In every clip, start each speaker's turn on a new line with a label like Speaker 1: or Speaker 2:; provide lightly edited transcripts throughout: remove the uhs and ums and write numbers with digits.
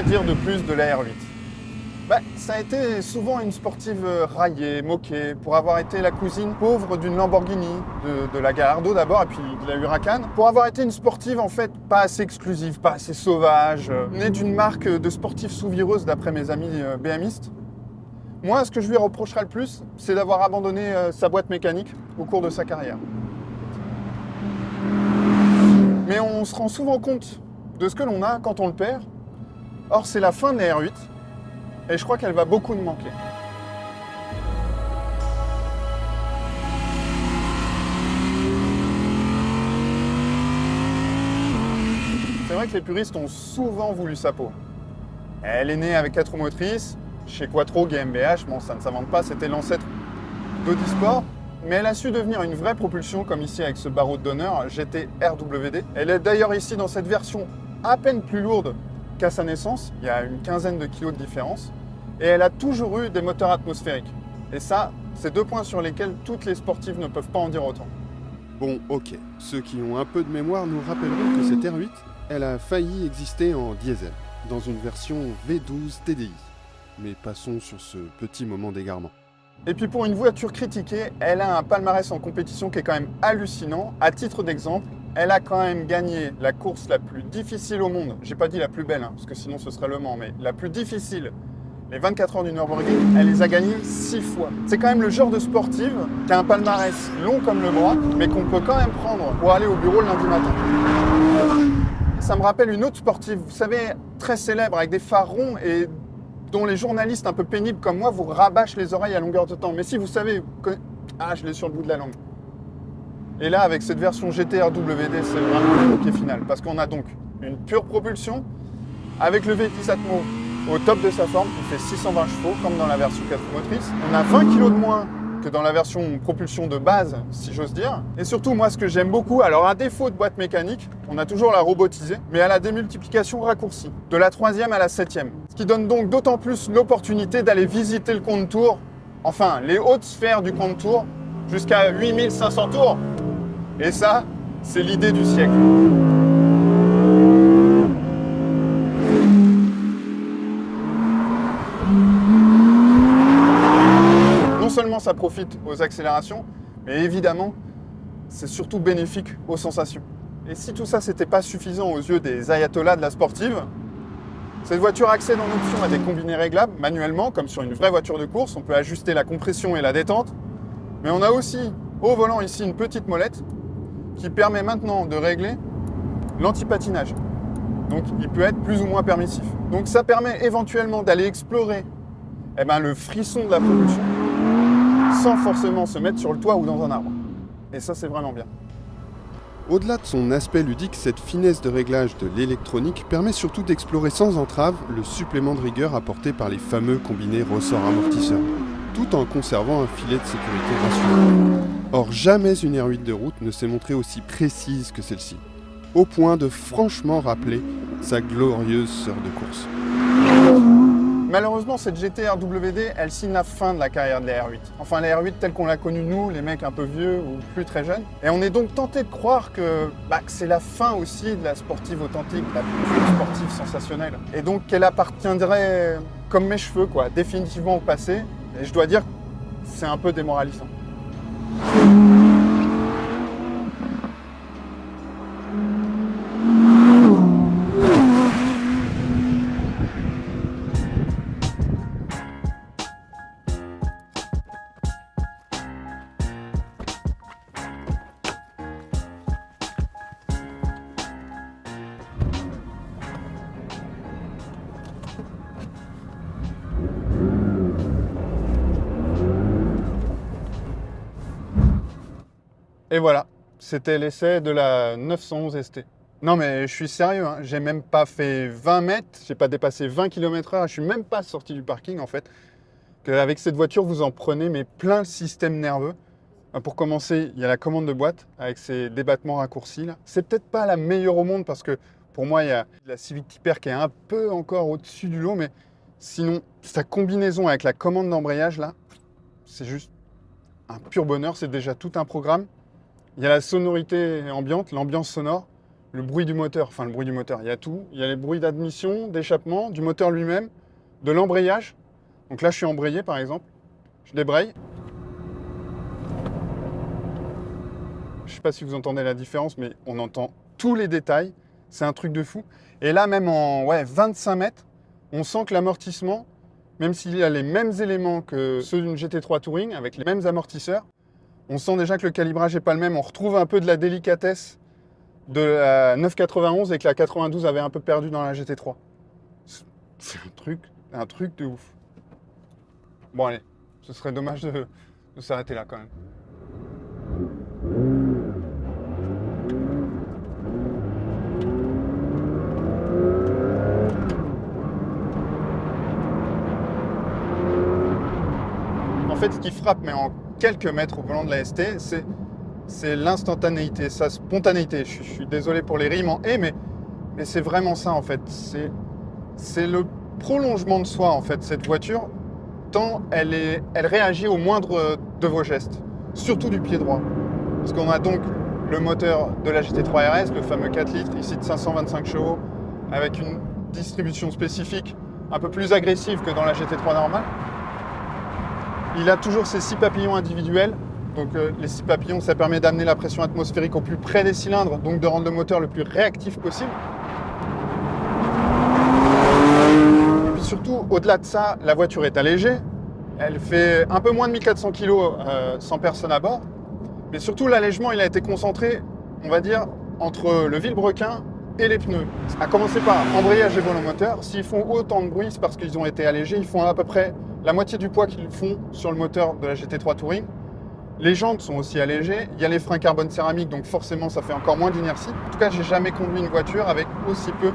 Speaker 1: dire de plus de la R8? Ça a été souvent une sportive raillée, moquée, pour avoir été la cousine pauvre d'une Lamborghini, de la Gallardo d'abord, et puis de la Huracan. Pour avoir été une sportive, en fait, pas assez exclusive, pas assez sauvage, née d'une marque de sportive sous-vireuse, d'après mes amis BMistes. Moi, ce que je lui reprocherais le plus, c'est d'avoir abandonné sa boîte mécanique au cours de sa carrière. Mais on se rend souvent compte de ce que l'on a quand on le perd. Or, c'est la fin de la R8. Et je crois qu'elle va beaucoup nous manquer. C'est vrai que les puristes ont souvent voulu sa peau. Elle est née avec 4 roues motrices, chez Quattro GmbH, bon ça ne s'invente pas, c'était l'ancêtre d'Audi Sport, mais elle a su devenir une vraie propulsion, comme ici avec ce barreau d'honneur GT RWD. Elle est d'ailleurs ici dans cette version à peine plus lourde qu'à sa naissance, il y a une quinzaine de kilos de différence. Et elle a toujours eu des moteurs atmosphériques. Et ça, c'est 2 points sur lesquels toutes les sportives ne peuvent pas en dire autant.
Speaker 2: Bon, ok. Ceux qui ont un peu de mémoire nous rappelleront que cette R8, elle a failli exister en diesel, dans une version V12 TDI. Mais passons sur ce petit moment d'égarement.
Speaker 1: Et puis pour une voiture critiquée, elle a un palmarès en compétition qui est quand même hallucinant. À titre d'exemple, elle a quand même gagné la course la plus difficile au monde. J'ai pas dit la plus belle, parce que sinon ce serait Le Mans, mais la plus difficile. Les 24 heures du Nürburgring, elle les a gagnés 6 fois. C'est quand même le genre de sportive qui a un palmarès long comme le bras, mais qu'on peut quand même prendre pour aller au bureau le lundi matin. Ça me rappelle une autre sportive, vous savez, très célèbre, avec des phares ronds et dont les journalistes un peu pénibles comme moi vous rabâchent les oreilles à longueur de temps. Mais si vous savez, je l'ai sur le bout de la langue. Et là, avec cette version GT RWD, c'est vraiment le bouquet final, parce qu'on a donc une pure propulsion avec le V10 Atmo au top de sa forme, il fait 620 chevaux, comme dans la version 4 motrices. On a 20 kg de moins que dans la version propulsion de base, si j'ose dire. Et surtout, moi, ce que j'aime beaucoup, alors à défaut de boîte mécanique, on a toujours la robotisée, mais à la démultiplication raccourcie, de la 3e à la 7e. Ce qui donne donc d'autant plus l'opportunité d'aller visiter le contour, enfin, les hautes sphères du contour, jusqu'à 8500 tours. Et ça, c'est l'idée du siècle. Non seulement ça profite aux accélérations, mais évidemment, c'est surtout bénéfique aux sensations. Et si tout ça, c'était pas suffisant aux yeux des ayatollahs de la sportive, cette voiture accède en option à des combinés réglables manuellement, comme sur une vraie voiture de course. On peut ajuster la compression et la détente. Mais on a aussi, au volant ici, une petite molette qui permet maintenant de régler l'anti-patinage. Donc, il peut être plus ou moins permissif. Donc, ça permet éventuellement d'aller explorer le frisson de la propulsion sans forcément se mettre sur le toit ou dans un arbre. Et ça, c'est vraiment bien.
Speaker 2: Au-delà de son aspect ludique, cette finesse de réglage de l'électronique permet surtout d'explorer sans entrave le supplément de rigueur apporté par les fameux combinés ressort-amortisseur, tout en conservant un filet de sécurité rassurant. Or, jamais une R8 de route ne s'est montrée aussi précise que celle-ci, au point de franchement rappeler sa glorieuse sœur de course.
Speaker 1: Malheureusement, cette GT RWD, elle signe la fin de la carrière de la R8. Enfin, la R8 telle qu'on l'a connue nous, les mecs un peu vieux ou plus très jeunes. Et on est donc tenté de croire que c'est la fin aussi de la sportive authentique, la sportive sensationnelle. Et donc qu'elle appartiendrait comme mes cheveux, quoi, définitivement au passé. Et je dois dire que c'est un peu démoralisant. Et voilà, c'était l'essai de la 911 ST. Non mais je suis sérieux, j'ai même pas fait 20 mètres, j'ai pas dépassé 20 km/h, je suis même pas sorti du parking en fait. Avec cette voiture, vous en prenez mais plein le système nerveux. Pour commencer, il y a la commande de boîte avec ses débattements raccourcis là. C'est peut-être pas la meilleure au monde parce que pour moi, il y a la Civic Type R qui est un peu encore au-dessus du lot, mais sinon, sa combinaison avec la commande d'embrayage là, c'est juste un pur bonheur, c'est déjà tout un programme. Il y a la sonorité ambiante, l'ambiance sonore. le bruit du moteur, enfin le bruit du moteur, il y a tout. Il y a les bruits d'admission, d'échappement, du moteur lui-même, de l'embrayage. Donc là, je suis embrayé par exemple. Je débraye. Je ne sais pas si vous entendez la différence, mais on entend tous les détails. C'est un truc de fou. Et là, même en 25 mètres, on sent que l'amortissement, même s'il a les mêmes éléments que ceux d'une GT3 Touring, avec les mêmes amortisseurs, on sent déjà que le calibrage n'est pas le même. On retrouve un peu de la délicatesse de la 991 et que la 92 avait un peu perdu dans la GT3. C'est un truc de ouf. Bon allez, ce serait dommage de s'arrêter là quand même. En fait, ce qui frappe, mais en quelques mètres au volant de la ST, c'est l'instantanéité, sa spontanéité. Je suis désolé pour les rimes en « et », mais c'est vraiment ça en fait. C'est le prolongement de soi en fait, cette voiture, tant elle réagit au moindre de vos gestes, surtout du pied droit. Parce qu'on a donc le moteur de la GT3 RS, le fameux 4 litres, ici de 525 chevaux, avec une distribution spécifique un peu plus agressive que dans la GT3 normale. Il a toujours ses 6 papillons individuels. Donc les 6 papillons, ça permet d'amener la pression atmosphérique au plus près des cylindres, donc de rendre le moteur le plus réactif possible. Et puis surtout, au-delà de ça, la voiture est allégée. Elle fait un peu moins de 1400 kg sans personne à bord. Mais surtout, l'allègement, il a été concentré, on va dire, entre le vilebrequin et les pneus. À commencer par embrayage et volant moteur. S'ils font autant de bruit, c'est parce qu'ils ont été allégés. Ils font à peu près la moitié du poids qu'ils font sur le moteur de la GT3 Touring. Les jantes sont aussi allégées. Il y a les freins carbone céramique, donc forcément, ça fait encore moins d'inertie. En tout cas, j'ai jamais conduit une voiture avec aussi peu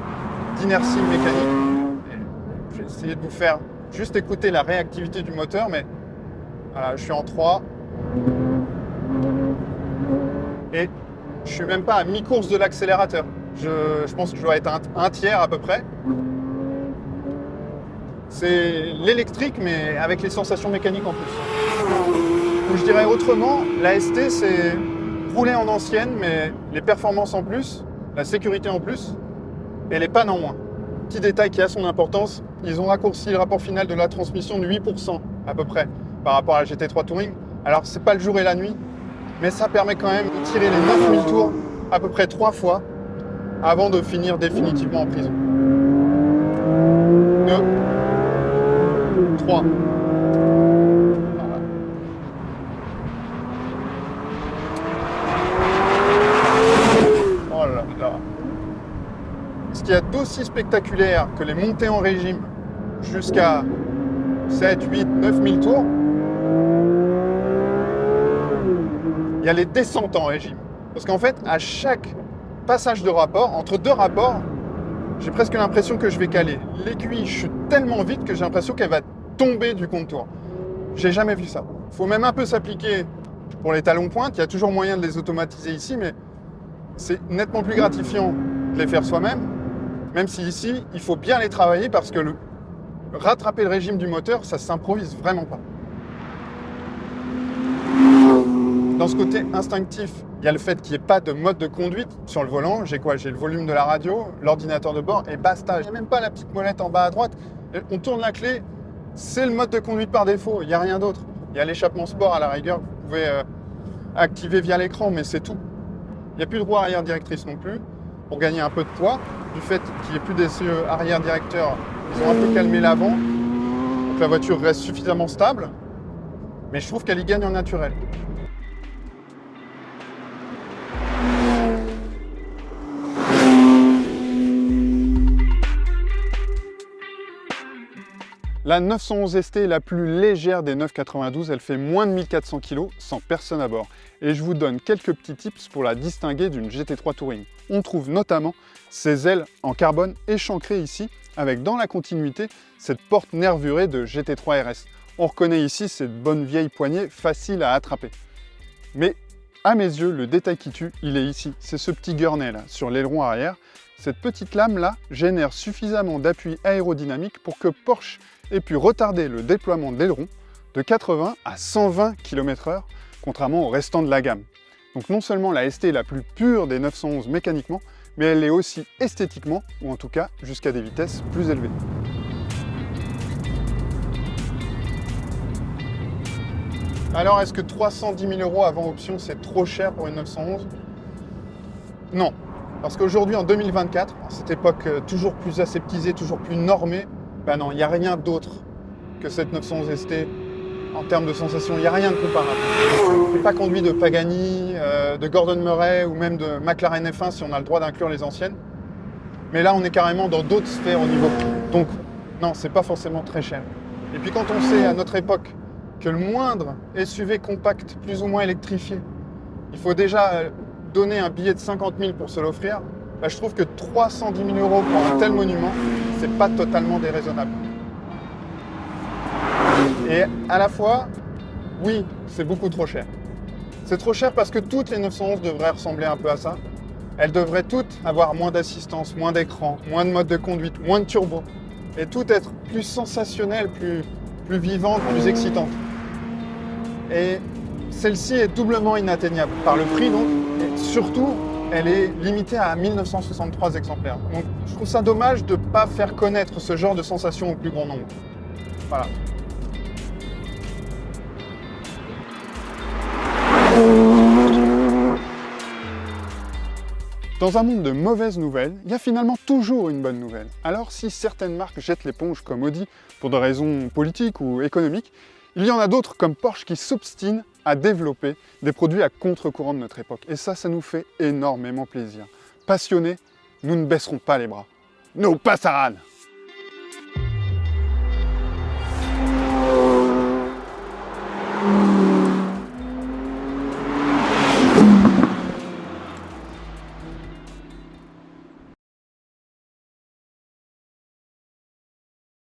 Speaker 1: d'inertie mécanique. Je vais essayer de vous faire juste écouter la réactivité du moteur, mais voilà, je suis en 3. Et je suis même pas à mi-course de l'accélérateur. Je pense que je dois être un tiers à peu près. C'est l'électrique, mais avec les sensations mécaniques en plus. Ou je dirais autrement, la ST, c'est rouler en ancienne, mais les performances en plus, la sécurité en plus, et les pannes en moins. Petit détail qui a son importance, ils ont raccourci le rapport final de la transmission de 8% à peu près par rapport à la GT3 Touring. Alors, c'est pas le jour et la nuit, mais ça permet quand même de tirer les 9000 tours à peu près 3 fois avant de finir définitivement en prison. 2, 3. Voilà. Oh là là. Ce qu'il y a d'aussi spectaculaire que les montées en régime jusqu'à 7, 8, 9000 tours, il y a les descentes en régime. Parce qu'en fait, à chaque passage de rapport, entre 2 rapports, j'ai presque l'impression que je vais caler. L'aiguille chute tellement vite que j'ai l'impression qu'elle va tomber du contour. J'ai jamais vu ça. Il faut même un peu s'appliquer pour les talons pointe. Il y a toujours moyen de les automatiser ici, mais c'est nettement plus gratifiant de les faire soi-même. Même si ici, il faut bien les travailler parce que rattraper le régime du moteur, ça ne s'improvise vraiment pas. Dans ce côté instinctif, il y a le fait qu'il n'y ait pas de mode de conduite sur le volant. J'ai quoi? J'ai le volume de la radio, l'ordinateur de bord et basta. Il n'y a même pas la petite molette en bas à droite. On tourne la clé, c'est le mode de conduite par défaut. Il n'y a rien d'autre. Il y a l'échappement sport à la rigueur que vous pouvez activer via l'écran, mais c'est tout. Il n'y a plus de roue arrière directrice non plus pour gagner un peu de poids. Du fait qu'il n'y ait plus d'essieu arrière directeur, ils ont un peu calmé l'avant. Donc la voiture reste suffisamment stable, mais je trouve qu'elle y gagne en naturel. La 911 ST est la plus légère des 992, elle fait moins de 1400 kg sans personne à bord. Et je vous donne quelques petits tips pour la distinguer d'une GT3 Touring. On trouve notamment ses ailes en carbone échancrées ici, avec dans la continuité cette porte nervurée de GT3 RS. On reconnaît ici cette bonne vieille poignée facile à attraper. Mais à mes yeux, le détail qui tue, il est ici. C'est ce petit gurney là, sur l'aileron arrière. Cette petite lame là génère suffisamment d'appui aérodynamique pour que Porsche ait pu retarder le déploiement de l'aileron de 80 à 120 km/h, contrairement au restant de la gamme. Donc non seulement la ST est la plus pure des 911 mécaniquement, mais elle l'est aussi esthétiquement, ou en tout cas jusqu'à des vitesses plus élevées. Alors, est-ce que 310 000 € avant option, c'est trop cher pour une 911? Non. Parce qu'aujourd'hui, en 2024, à cette époque toujours plus aseptisée, toujours plus normée, ben non, il n'y a rien d'autre que cette 911 ST en termes de sensations. Il n'y a rien de comparable. Je n'ai pas conduit de Pagani, de Gordon Murray ou même de McLaren F1 si on a le droit d'inclure les anciennes. Mais là, on est carrément dans d'autres sphères au niveau prix. Donc, non, c'est pas forcément très cher. Et puis quand on sait, à notre époque, que le moindre SUV compact, plus ou moins électrifié, il faut déjà donner un billet de 50 000 pour se l'offrir, bah, je trouve que 310 000 € pour un tel monument, c'est pas totalement déraisonnable. Et à la fois, oui, c'est beaucoup trop cher. C'est trop cher parce que toutes les 911 devraient ressembler un peu à ça. Elles devraient toutes avoir moins d'assistance, moins d'écran, moins de mode de conduite, moins de turbo. Et toutes être plus sensationnelles, plus vivantes, plus excitantes. Et celle-ci est doublement inatteignable par le prix donc, et surtout, elle est limitée à 1963 exemplaires. Donc je trouve ça dommage de ne pas faire connaître ce genre de sensation au plus grand nombre. Voilà. Dans un monde de mauvaises nouvelles, il y a finalement toujours une bonne nouvelle. Alors si certaines marques jettent l'éponge comme Audi pour des raisons politiques ou économiques, il y en a d'autres comme Porsche qui s'obstinent à développer des produits à contre-courant de notre époque. Et ça nous fait énormément plaisir. Passionnés, nous ne baisserons pas les bras. No pasaran!